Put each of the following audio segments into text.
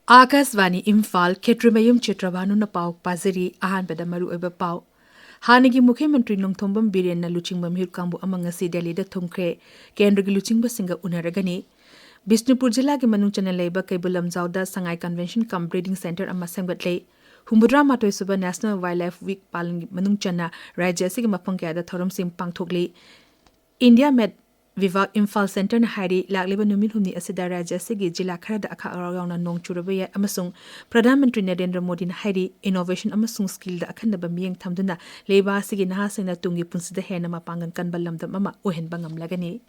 Akasvani Imphal Kshetrimayum Chitrabhanu na pau pazari ahanbada maru oiba pau. Hanagi Mukhyamantri Nongthombam Biren na luchingba mihur kambu amang ngasi Delhi da thumkhre kendragi luchingba singa unaragani. Bishnupur Jilla ki manung chana leiba Kaibulam Zawda Sangai Convention Cum Breeding Center ama semgatle. Humbudra matoi suba National Wildlife Week palang manung chana Rajya sigi mapang kaya da thoram sim pangthokli. India Med Vivak Imphal Center na hari lagliba numit humni asida Rajya sigi jila kharada akha arawna nong churabaya amasung Pradhan Mantri Narendra Modi na hari innovation amasung skill da akhanaba miyeng thamduna leiba sigi naha singna tungi punsida hena mapangan kanbal lamdam ama ohen bangam lagani.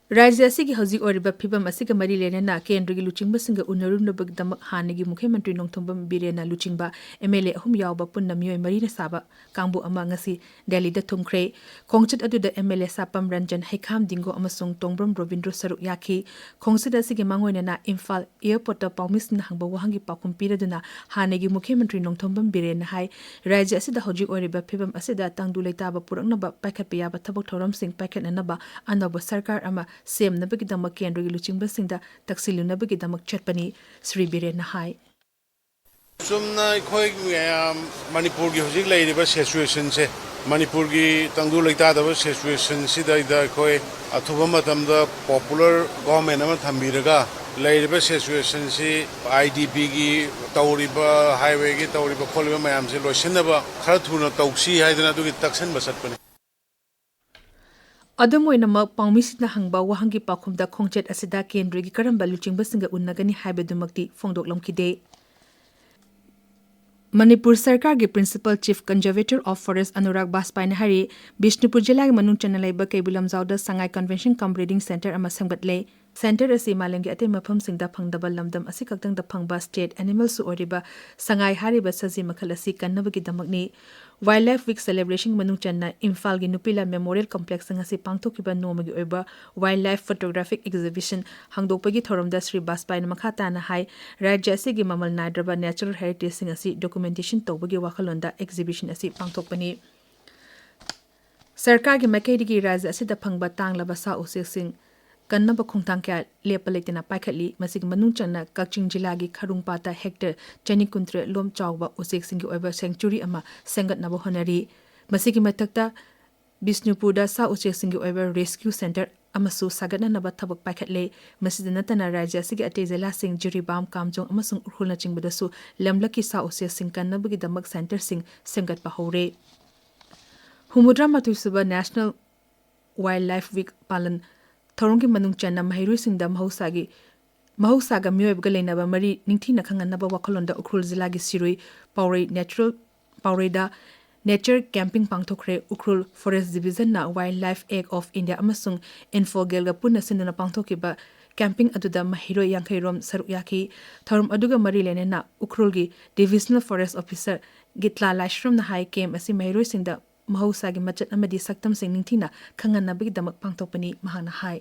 Rajya asigi hauzik oriba phibam asiga mari lenana kendragi luchingba singa unarunabagdamak hanigi Mukhyamantri Nongthombam Birena luchingba MLA ahum yawba punna miyoi mari na saba kangbu ama ngasi Delhi da thumkhre khongchit aduda MLA Sapam Ranjan Haikham Dingo amasung Tongbram Rovindro Saruk Yaki khongchit asigi mangoinana Imphal airport ta paumis na hangba wahangi pakum piraduna hanigi Mukhyamantri Nongthombam Birena hai Rajya asida hauzik oriba phibam asida tangdu leitaba puraknaba paikhatpiya ba thabak thoram sing paikhatnaba anaba sarkar ama Sem Nabagidama Kendri Luching Basinda, Taxilu Nabagidama Chatpani, Sri Birena High. Sumna Koi Manipur Hosik Lady situation say Manipur Tangu Lita situation Sida Koi Atubamatam the popular government Tambiraga Lady situation see IDP Tauriba Highway Tauriba Kolima Mayamsi Losinaba Kartuna Tauxi Hidana to get Taxan Basatpani. Adamoinamak Paumisina Hangba Wahangi Pakum da Kongchet Asida Kendri Karamba Luching Basinga Unagani Habedumakti Fongdok Lomkide. Manipur Sarkar ki Principal Chief Conservator of Forest Anurag Baspai Nahari, Bishnupur Jilla Manung Chanalaiba Kaibulam Zawda Sangai Convention Cum Breeding Center ama Samgatle. Center asi Malangi ate mafam singda phangdaba lamdam asi kaktang da phangba state animal su oriba Sangai hariba saji makhal asi kannabagi damakni. Wildlife Week celebration manung channa Imphal gi Nupila Memorial Complex ngasi pangthokiba nomagi oiba wildlife photographic exhibition hangdokpagi thoramda Sri Baspai na makhata na hai Rajya asigi mamal naidraba natural heritage sing asi documentation tawbagi wakhalonda exhibition asi pangthokpani. Sarkar gi makaidigi Rajya asida phangba tanglaba sa usik sing Kannaba Khongtang kya lepaletina paikhatli masig manung channa Kaching Jilagi Kharungpata hectare Chanikuntre lom chawba usik singi oiba sanctuary ama sengatnaba honari masigi matakta Bishnupurda sa usik singi oiba rescue center amasu sagatnanaba thabak paikhatle masidana tana Rajya sigi atejela sing Jiribam Kamjong amasung urhulna chingbadasu lamlaki sa usik sing kannabagi damak center sing sengat pahore Humudra Matusuba National Wildlife Week palan Thorongi manung channa mahiru singda mahusaga myoebga leinaba mari ningthi nakhanganaba wakhalonda ukrul zilagi sirui Paurei natural Paureda nature camping pangthokre ukrul forest division na wildlife egg of India amasung Infogel ga punna sinuna pangthokiba camping aduda mahiru yankairom saruk yaki thorum aduga mari lenena ukrulgi divisional forest officer Gitla Lashram na high came asi mahiru singda mahusagi machat amadi saktam sing ningthina khanganabagi damak pangtokpani mahana hai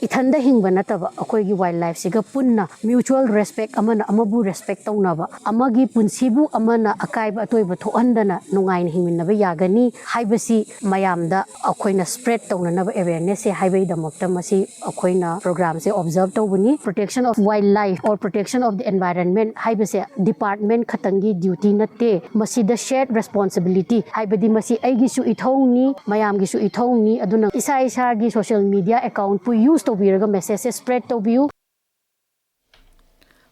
Ithanda hingba nataba akoigi wildlife siga punna mutual respect amana amabu respect tawnaba amagi punsibu amana akaiba atoiba thoandana nungaina hingminaba yagani haibasi mayamda akoina spread tawnanaba awareness se haibai damakta masi akoina program se observe tawbuni protection of wildlife or protection of the environment haibase department khatangi duty natte masi the shared responsibility haibadi masi aigi su ithongni mayamgi su ithongni aduna isa isa gi social media account pu use to be messages spread to view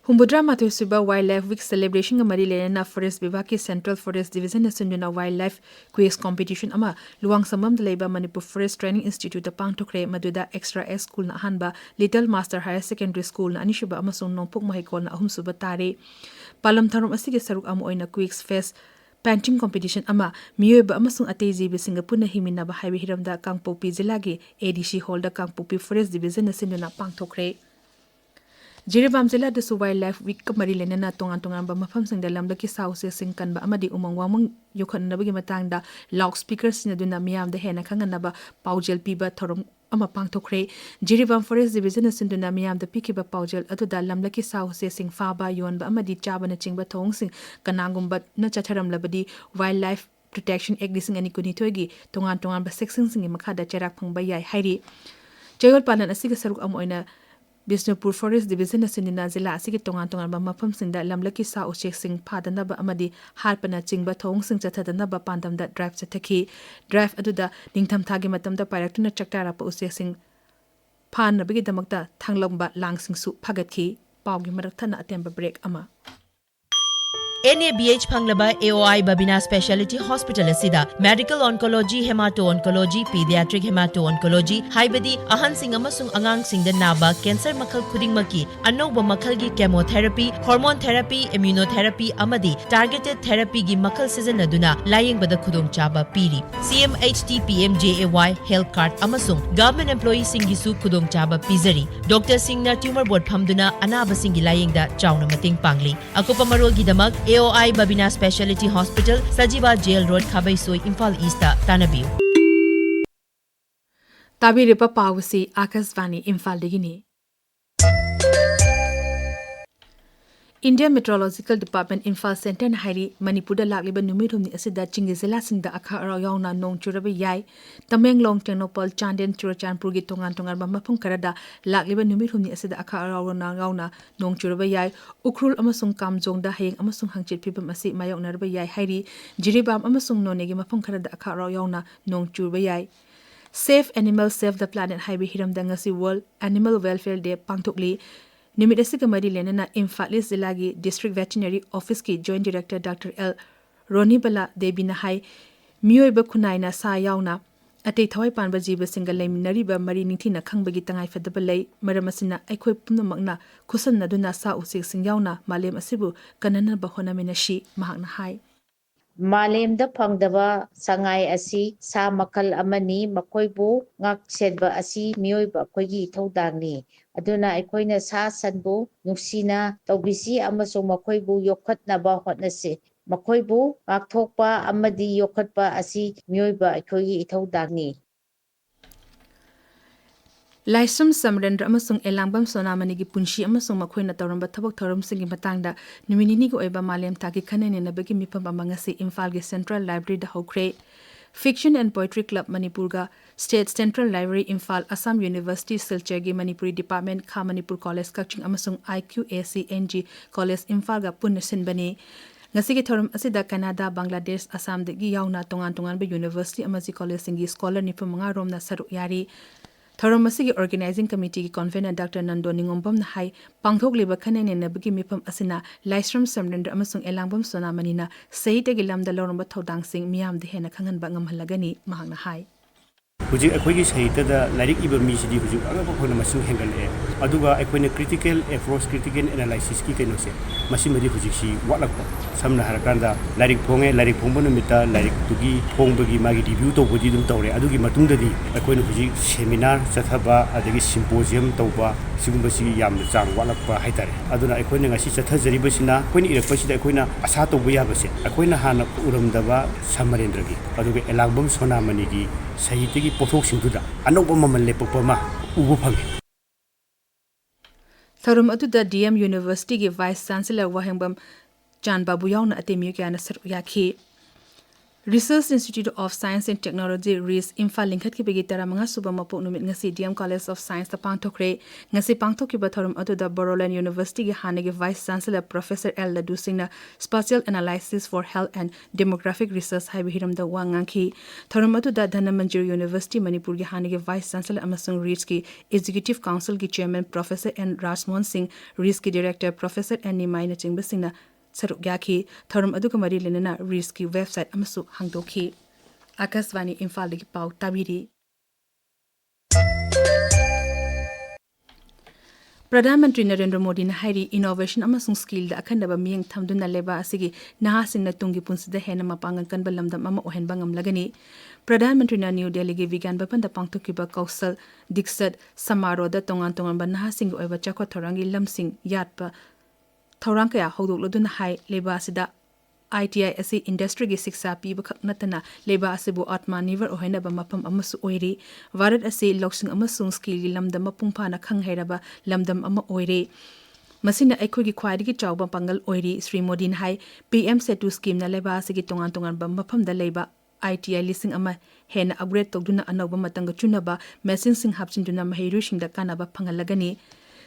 Humbudra Matusuba Wildlife Week celebration amari lenana Forest Vivaki Central Forest Division na Wildlife Quiz competition ama luwang samam dalaiba Manipur Forest Training Institute pangthokre maduda extra S school na hanba Little Master Higher Secondary School na anishuba amasung nongpok mahikol na ahumsuba tare palam tharom asige saruk am oina quiz fest painting competition ama miyeba amasung atezi be Singapore na himinaba highway hiramda Kangpopi Jilagi ADC Hall da Kangpopi Forest Division na sinuna pangthokre Jiribam Jilla da Wildlife Week kamari lenana tongan ba mafam singda lamlaki sauce sing kanba amadi umang wamang yokhanabagi matangda loudspeakers na duna miyam da hena khanganaba paujel piba thorom ama pangthokre Jiribam Forest Division na sinduna miyam da pikiba paujel aduda lamlaki sauce sing faba yonba amadi chaba na chingba thong sing kanangumba na chatharam labadi wildlife Protection Act lising ani kunithoi gi tongan tongan ba section singi makhada cherak phangba yai hairi chayol palan asiga saruk amoina Bisnupur Forest Division asinina zila asigi tongan tongan ba mafam singda lamlaki sa uchek sing phadana ba amadi harpana chingba thong sing chathadana ba pandamda drive chathaki drive aduda ningtham thagi matamda pairatuna chaktara pa uchek sing phan nabigi damakta thanglomba langsing su phagatki pawgi marakthana atemba break ama NABH Panglaba AOI Babina Specialty Hospital asida Medical Oncology, Hemato-Oncology, Pediatric Hemato-Oncology, Haibadi Ahan Sing amasung Angang Sing the Naba, Cancer Makal Kudingmaki, Anoba Makalgi Chemotherapy, Hormone Therapy, Immunotherapy, Amadi, Targeted Therapy Gi Makal Season Aduna, Lying Bada Kudung Chaba Piri, CMHT PMJAY Health Card Amasung, Government Employee Singisu Kudung Chaba Pizari, Dr. Singna Tumor Board Pamduna, Anaba Singi Lying da Chauna Mating Pangli, Akopa Marol Gidamak, AOI Babina Specialty Hospital, Sajiba Jail Road, Khabaisoi, Imphal East, Tanabiu. Tabiripa Pawasi, Akasvani, Imphal Digini. India Meteorological Department Imphal Center na hairi Manipur lagliba numithumni asida chingizela singda akha araw yauna nong churabi yai Tamenglong Technopol Chanden Churachandpur gi tongan tongan ba mafum karada lagliba numithumni asida akha araw na yauna nong churabi yai Ukrul amasung Kamjong da hayeng amasung hangchit phibam asi mayok narba yai hairi Jiribam amasung nonegi mafum karada akha araw yauna nong churabi yai Save Animals Save the Planet Haibi hiramda ngasi World Animal Welfare Day pangthokli Nimit asika mari lenana Imphal Zilagi District Veterinary Office ki Joint Director Dr. L. Ronibala Debina Hai Mioiba Kunaina Sa Yauna Ate Thawai Panba Jiba Singa Nariba Mari Nithina Kangbagi Tangai Fadabalay Maramasina Aikoi Punamakna Kusan Naduna Sa Usik Sing Yauna Malem Asibu Kanana Bahona Minashi Mahakna Hai Malemda phangdaba sangai asi sa makal amani makoibu ngak sedba asi mioiba koigi thodangni aduna aikoina sa sanbu nuksina tawbisi amasung makoibu yokhatnaba hotnase makoibu ngakthokpa amadi yokhatpa asi mioiba aikoigi ithodangni Laisum Samrendra amasung Elangbam Sonamani gi punshi amasung makhoina tawramba thabak thorum singi matangda numinini go eba malem taki khanene nabagi mipam amangasi Imphal gi Central Library da hokre Fiction and Poetry Club Manipur ga State Central Library Imphal Assam University Silchar gi Manipuri Department Kha Manipur College Kaching amasung IQACNG College Imphal ga punnasin bani Ngasigi thorum asida Canada Bangladesh Assam de gi yauna tongan tongan ba University amaji college singi scholar nipam manga romna saru yari Thoramasi Organizing Committee ki Convener Dr. Nando Ningombam na hai pangthok liba khanene nabagi mipam asina Laisram Samrendra amasung Elangbam Sonamanina Sahitya gi lamda loromba thodang sing miyam de hena khangan ba ngamhalagani mahakna hai Huji akoigi sahitya lairik iba misidi huji agaba khona masing hengale aduga akoina critical approach critical analysis ki kenose masimadi huji si walakpa samna harakanda lairik phongba numita lairik tugi phongbagi magi review tawbodi dum tawre adugi matungdadi akoina huji seminar chathaba adagi symposium tawba sigumba si yamna chang walakpa haitare aduna akoina ngasi chathajariba sina akoina irakpasida akoina asa tawba yabase akoina hana uramdaba Samarendragi aduga Elangbam Sonamani gi sahitya gi pothok singduda anoba mamal lepopama ubu phange Thorum atuda DM University gi Vice Chancellor Wahengbam Chan Babu yauna atemiyu kyana sar yakhi Research Institute of Science and Technology RIS Imphal lingkhat ki begi tara manga suba mapok numit ngasi DM College of Science ta pangthokre ngasi pangthok ki bathorum atuda Boroland University gi hanegi Vice Chancellor Professor L Ladu Singna Spatial Analysis for Health and Demographic Research haibi hiram da wangangki thorum atuda Dhanamanjir University Manipur gi hanegi Vice Chancellor amasung RIS ki Executive Council ki Chairman Professor N Rajmohan Singh RIS ki Director Professor N Nimai na chingba singna Saruk Yaki, Thorum Adukamari Lenana Risky website Amasu Hangdoki Akasvani Imphal Digi Pau Tabiri Pradhan Mantri Narendra Modi na hairi innovation amasung skill da akhandaba miyang thamduna leba asigi nahasin na tungi punsida hena mapangan kanba lamdam ama ohenba ngamlagani Pradhan Mantri na New Delhi gi Vigan Bapan da pangthukiba Kausal Diksat Samaroda tongan tongan ba nahasing oiba chakwa thorangi lamsing yatpa Thorang kaya hodok loduna hai leba asida ITI asi industry gi siksa piba khaknatana leba asibu atmanivar ohena ba mapam amasu oiri varat asi loksing amasung skill gi lamdam mapungpha na khanghairaba lamdam ama oire मसिना अखोगी ख्वाइदगी चाउबा पंगल ओइरी श्री मोदीन हाई PM Setu scheme ना लेबा सिगी तोंगान तोंगान मफम दा लेबा ITI लिसिंग अमा हेन अपग्रेड तौदुना अनौबा मतंग चुनबा मेसिन सिंग हापचिंदुना महिरु सिंग दा कानाबा फंगलगनी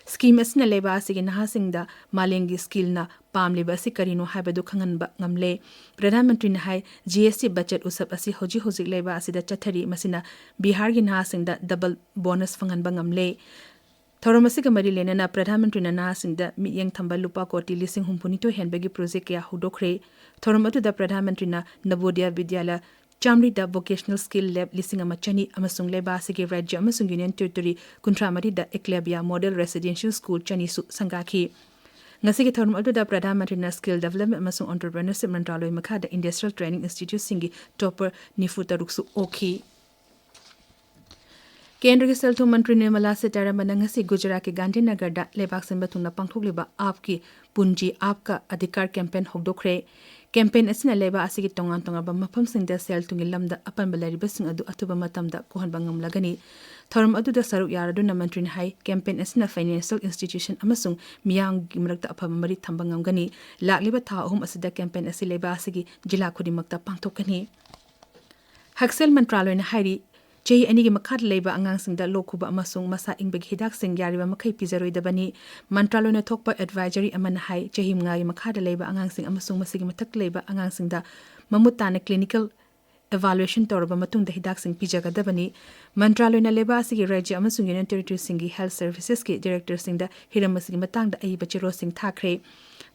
स्कीम असना लेबा सिगी नहा सिंग दा मालेंगी स्किल ना पामलेबा सि करिनो हाइबदु खंगनबा ngamle प्रधानमंत्री ना हाई GST बजट उसब असि होजी होजी लेबा असिदा चथरी मसिना बिहार गी नहा सिंग दा डबल बोनस फंगनबा ngamle थौरमसिग मरी लेना प्रधानमंत्री नहा सिंह दा मियंग थंबा लुपा कोटी लिसिंग हुंपुनितो हेनबेगी प्रोजेक्ट या हुडोखरे थौरम अदुदा प्रधानमंत्री ना नवोदय विद्यालय चामरी दा वोकेशनल स्किल लैब लिसिंग अमा चनी अमसुंग लेबा सिगे राज्य अमसुंग यूनियन टेरिटोरी कुंट्रामरी दा एकलेबिया मॉडल रेसिडेंशियल स्कूल चनी सु संगाखी ngasi थौरम अदुदा प्रधानमंत्री ना स्किल डेवलपमेंट अमसुंग एंटरप्रेन्योरशिप मंत्रालय मखादा इंडस्ट्रियल ट्रेनिंग इंस्टीट्यूट सिंगी टॉपर निफु तरुकसु ओखी केंद्र के सेल मंत्री निर्मला सीतारमण ngasi गुजरात के गांधीनगर दा लेबाक सिंबा थुंगना पांगथोकलिबा आपकी पूंजी आपका अधिकार कैंपेन होदोखरे कैंपेन असना लेबा असिगी तोंगान तोंगाबा मफम सिंगदा सेल तुंगी लमदा अपन बलरिबा सिंग अदु अथुबा मतमदा कोहनबा ngamlagani थौरम अदुदा सरुक यारदुना मंत्री हाई कैंपेन असना फाइनेंशियल इंस्टीट्यूशन अमसुंग मियांग गिमरकता अफब मरी थंबा ngamgani लाकलिबा था अहुम असदा कैंपेन असि लेबा असिगी जिला खुदिमकता पांगथोकनी हक्सेल मंत्रालय ने हाइरी चेही अनिगी मखाद लेबा अंगांसिंगदा लोखुबा अमसुंग मसा इंबगी हिदाक सिंग यारिबा मखै पिजरोइदबनी मंत्रालय ने थोकपा एडवाइजरी अमन हाई चेही मंगागी मखाद लेबा अंगांसिंग अमसुंग मसिगी मथक लेबा अंगांसिंगदा ममुताने क्लिनिकल evaluation तौरबा मतुंग द हिदाक सिंग पिजगदबनी मंत्रालय ने लेबा असिगी राज्य अमसुंग यूनियन टेरिटोरी सिंगी हेल्थ सर्विसेस के डायरेक्टर सिंगदा हिरम मसिगी मतांग द अई बचिरो सिंग थाखरे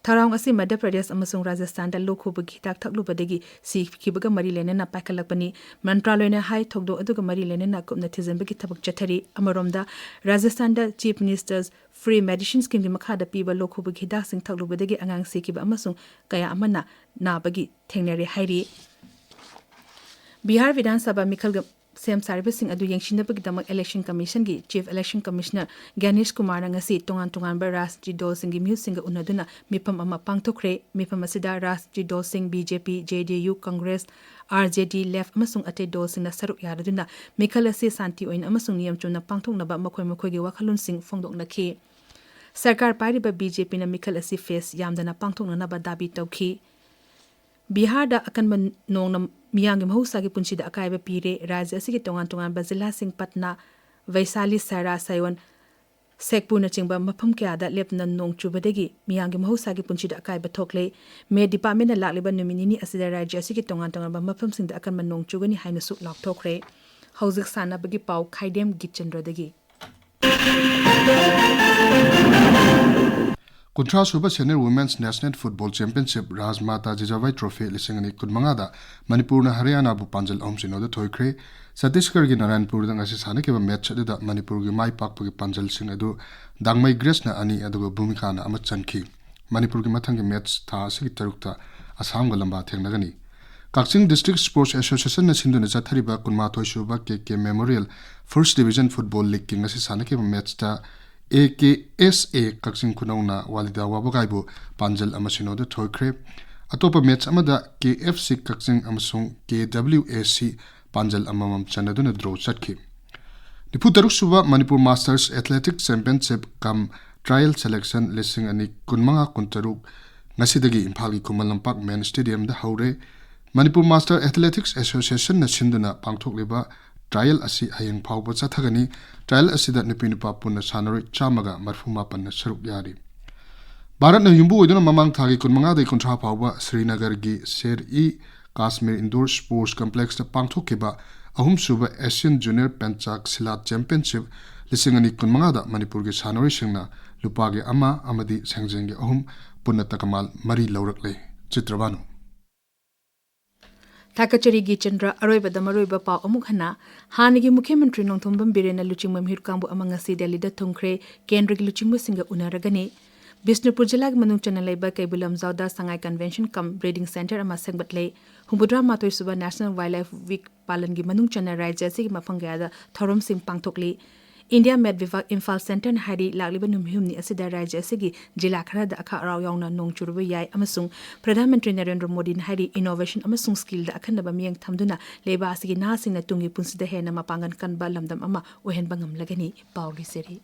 थरांग असि मध्य प्रदेश अमसुंग राजस्थान दा लोखुबगी हिदाक थकलुबदगी सिखिबगा मरी लेनेना पाइखलकपनी मंत्रालय ने हाई थोकदो अदुगा मरी लेनेना कुमना थिजनबगी थबक चथरी अमरोमदा राजस्थान दा chief ministers free medicine scheme की मखादा पीबा लोखुबगी हिदाक सिंग थकलुबदगी अंगांग सिखिबा अमसुंग कया अमना नाबगी थेंगनरे हाइरी बिहार विधानसभा मिखल सेम सारिबसिंग अदु यंगशिनबगदमक इलेक्शन कमीशन की chief election commissioner Ganesh Kumar ngasi तोंगान तोंगान बा राष्ट्रीय दल सिंगी म्यू सिंग उनदुना मिफम अमा पांगथोखरे मिफम असिदा राष्ट्रीय दल सिंग BJP JDU Congress RJD left अमसुंग अते दल सिंगना सरुक यारदुना मिखल असि शांति ओइन अमसुंग नियम चुना पांगथोकनबा मखोय मखोयगी वाखलुन सिंग फोंगदोकनखी सरकार पारिबा बीजेपी ना मिखल असि फेस यामदना पांगथोकनबा दाबी तौखी बिहार दा अकनबा नोंग मियांग महौसागी पुंसीदा अकायबा पीरे राज्य असिगी तोंगान तोंगान जिला सिंह पटना वैशाली सरा सयोन सेकपुना चिंबा मफम क्यादा लेपना नोंग चुबदगी मियांग महौसागी पुंसीदा अकायबा थोकले मे डिपार्टमेंट ना लाकलिबा नुमिनिनी असिदा राज्य असिगी तोंगान तोंगान मफम सिंगदा अकनबा नोंग चुगनी हाइनसु लाकथोखरे हौजिक सानाबगी पाउ खाइदेम गीतचंद्रदगी कुंट्रा सुबह senior women's national football championship Rajmata Jijabai trophy लिसिंग अनि कुनमंगादा मणिपुर न हरियाणा बु पांजल अहम सिनोद थोइख्रे छत्तीसगढ़ की नारायणपुर दंग असि सानकेबा मैच अदुदा मणिपुर की माई पाकपगी पांजल सिंग अदु दांगमई ग्रेस न अनि अदुगा भूमिका न अम चनखी मणिपुर की मथंग मैच था असि तरुकता असम ग लंबा थेंगनगनी काक्सिंग डिस्ट्रिक्ट स्पोर्ट्स एसोसिएशन न सिंधुन चथरिबा कुनमाथोय सुबा K memorial first division football league की असि सानकेबा मैच ता AKSA काक्सिंग खुनौना वालिदा वाबगाइबु पांजल अमसिनोद थोइख्रे अतोप मैच अमदा KFC काक्सिंग अमसुंग KWAC पांजल अममम चनदुन ड्रॉ चटखी निफु तरुक सुबा Manipur masters athletic championship cum trial selection लिसिंग अनि कुनमंगा कुंतरुक ngasiदगी इम्फाल की खुमल लंपाक मेन स्टेडियम दा हौरे मणिपुर मास्टर एथलेटिक्स एसोसिएशन न सिंधुना पांगथोकलिबा ट्रायल असि हयंग फाउब चथगनी ट्रायल असिदा नुपी नुपा पुन सानरोय चामगा मरफुमा पन्न सरुक यारी भारत न युंबु ओइदुना ममांग थागी कुनमंगा दे कुंट्रा फाउबा श्रीनगर की शेर ई काश्मीर इंडोर स्पोर्ट्स कॉम्प्लेक्स दा पांगथोकेबा अहुम सुबा एशियन जूनियर पेंचाक सिलाट चैंपियनशिप लिसिंग अनि कुनमंगा दा मणिपुर के सानरोय सिंगना लुपागे अमा अमदी सेंगजेंगे अहुम पुन्न तकमाल मरी लौरकले चित्रबानु थाकचरी गीतचंद्र अरोइबदा मरोइबा पाउ अमुक हना हानिगी मुख्यमंत्री नोंथोंबम बिरेना लुचिंग ममिर कांबु अमंगसी दिल्लीदा थुंखरे केंद्र की लुचिंग सिंग उनरगनी बिष्णुपुर जिला के मनुंग चना लेबा केबुलम जाउदा संगाई कन्वेंशन कम ब्रीडिंग सेंटर अमा सेंगबतले हुबुद्रा मातोय सुबा नेशनल वाइल्ड लाइफ वीक पालन की मनुंग चना राज्य से मफंगयादा थौरम सिंह पांगथोकली इंडिया मेड विभाग इम्फाल सेंटर न हारी लागलिबा नुमहिमनी असिदा राज्य से जिला खरद अखा अराव यावना नोंग चुरुबा याय अमसुंग प्रधानमंत्री नरेंद्र मोदी न हारी इनोवेशन अमसुंग स्किल दा अखनबा मियंग थमदुना लेबा असिगी नासिंगना तुंगी पुंसिदा हेना मपांगन कनबा लमदम अमा ओहेनबा ngamlagani पाउली सेरी